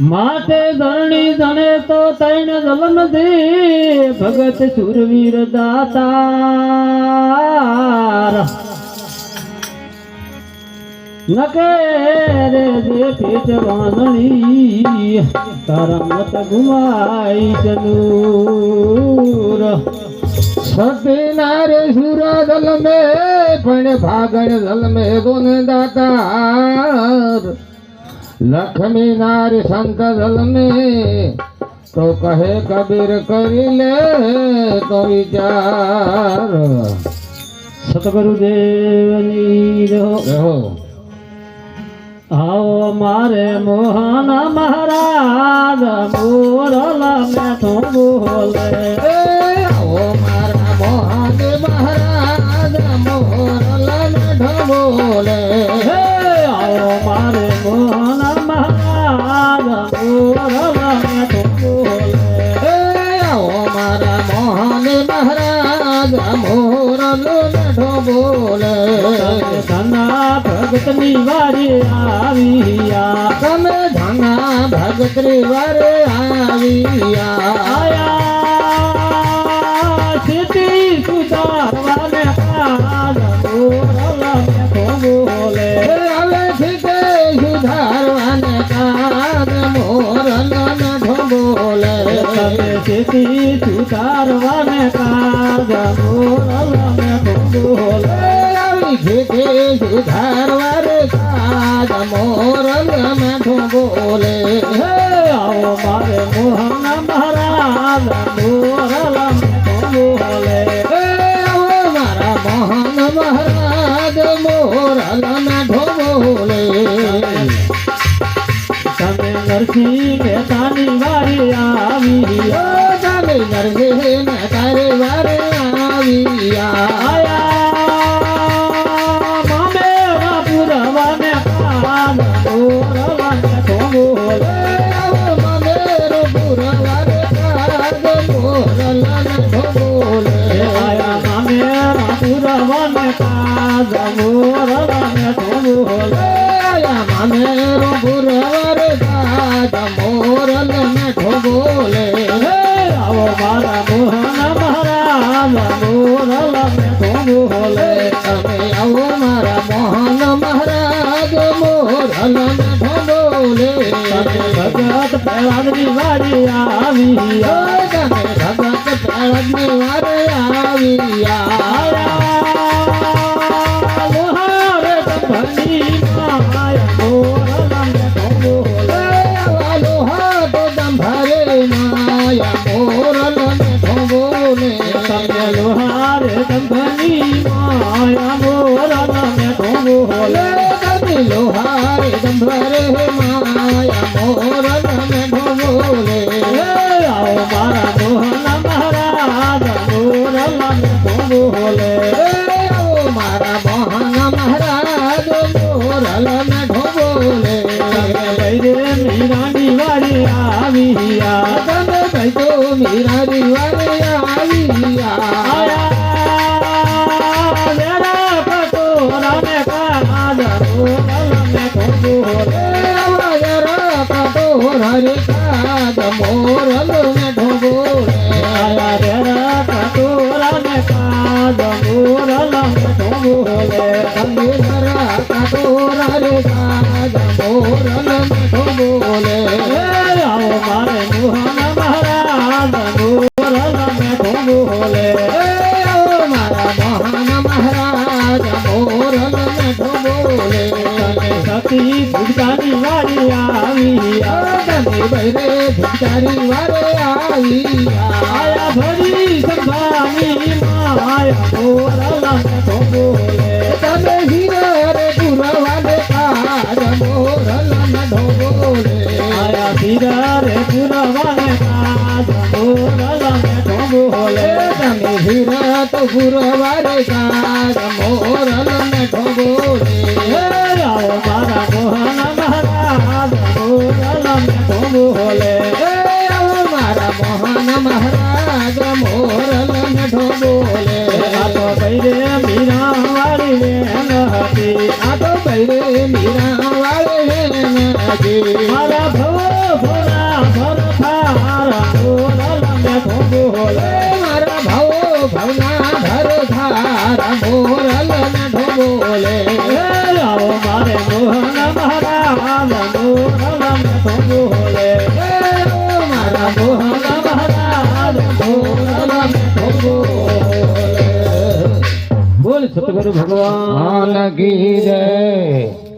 माते धरणी धने तो तैन जलम दे भगत सुरवीर दातार नके रे दे पीठ बांधणी तारा मत घुमाई चनूर सतीनारे सूरा दल में पण भागण दल में दोन दातार लक्ष्मी नारी संत दल में तो कहे कबीर करी ले तो विचार सतगुरुदेवनी रहो आओ मारे मोहन महाराज मोरला में तो बोले आओ मारा मोहन महाराज मोरला में ढोले आओ मारे मोहन महाराज मोरला में तो बोले आओ मारा मोहन महाराज मोरला में ढोले धना भगत निवारी आविया તમે ધના ભગત વારે આવિયા आया सिद्धि सुधारवाने काज मोरला में तो बोले આવે છે કે સુધારવાને કાજ મોરલા ને ઢોલે सिद्धि सुधारवाने काज मोरला में तो बोले આવી છે કે સુધારવારે કાજ મોરલા ને ઢોલે आओ मारे मोहन महाराज मोरला में तो बोले આવો મારા મોહન મહારાજ મોરલા ને ઢોલે તમે નરસિંહ મહેતાની વારી આવી તમે નરસિંહ તારે વારે આવિયા આયા મામેરા પુરવાને કાજ મોરલા में तो बोले મમેરો પુરવારે કાજ મોરલા ને ઢોલે आया मामेरा पुरवाने काज मोरला में तो बोले આયા મમેરો પુરવારે કાજ મોરલા ને ઢોલે आओ मारा मोहन महाराज मोरला में तो बोले તમે આવો મારા મોહન મહારાજ મોરલા ને ઢોલે भगत प्रहलादनी वारी आविया તમે ભગત પ્રહલાદની વારે આવિયા आया लोहारे कंपनी माया मोरला में तो बोले લોહા તો દંભારે માયા મોરલા ને ઢોલે તમે लोहारे कंपनी माया मोरला में तो बोले તમે લોહારે દંભારે માયા મોરલા ને ઢોલે आओ मारा मोहन महाराज मोरला में तो बोले આવો મારા મોહન મહારાજ મોરલા ને ઢોલે रे मीरानी वारी आविया તમે ભાઈ તો મીરા દિવારે આવિયા आया मेरा कटोरा में काज मोरला में तो बोले હરે કાદ મોરલ ને ઢોલે आया मेरा कटोरा में काज मोरला में तो बोले અંગેરા કટોરા રે કાદ મોરલ ને ઢોલે आओ मारे मोहन महाराज मोरला में तो बोले આવો મારા મોહન મહારાજ મોરલ ને ઢોલે सती भुगतानी वारी आविया તમે બૈરે ભિખારી વારે આવિયા आया भरी संभानी माया मोरला में तो बोले તમે હીરા રે પુરવાને કાદ મોરલ ને ઢોલે आया सीरा रे पुरवाने काज मोरला में तो बोले તમે હીરા તો પુરવારે કાદ મોરલ ને ઢોલે आओ मारा मोहन महाराज मोरला में तो बोले આવો મારા મોહન મહારાજ મોરલ ને ઢોલે આ તો પૈરે મીરા વાળી વેણ હતી આ તો પૈરે મીરા વાળી વેણ હતી મારા ભવો ભોરા ભરથા મોરલ મેઠો બોલે મારા ભાવો ભવના ધર ધારા મોરલ મેઠો બોલે આવો મારે મોહન મહારાજ મોરલ મેઠો બોલે મારા મોહન મહારાજ મોરલ મેઠો બોલે બોલ સતગુરુ ભગવાન કી જય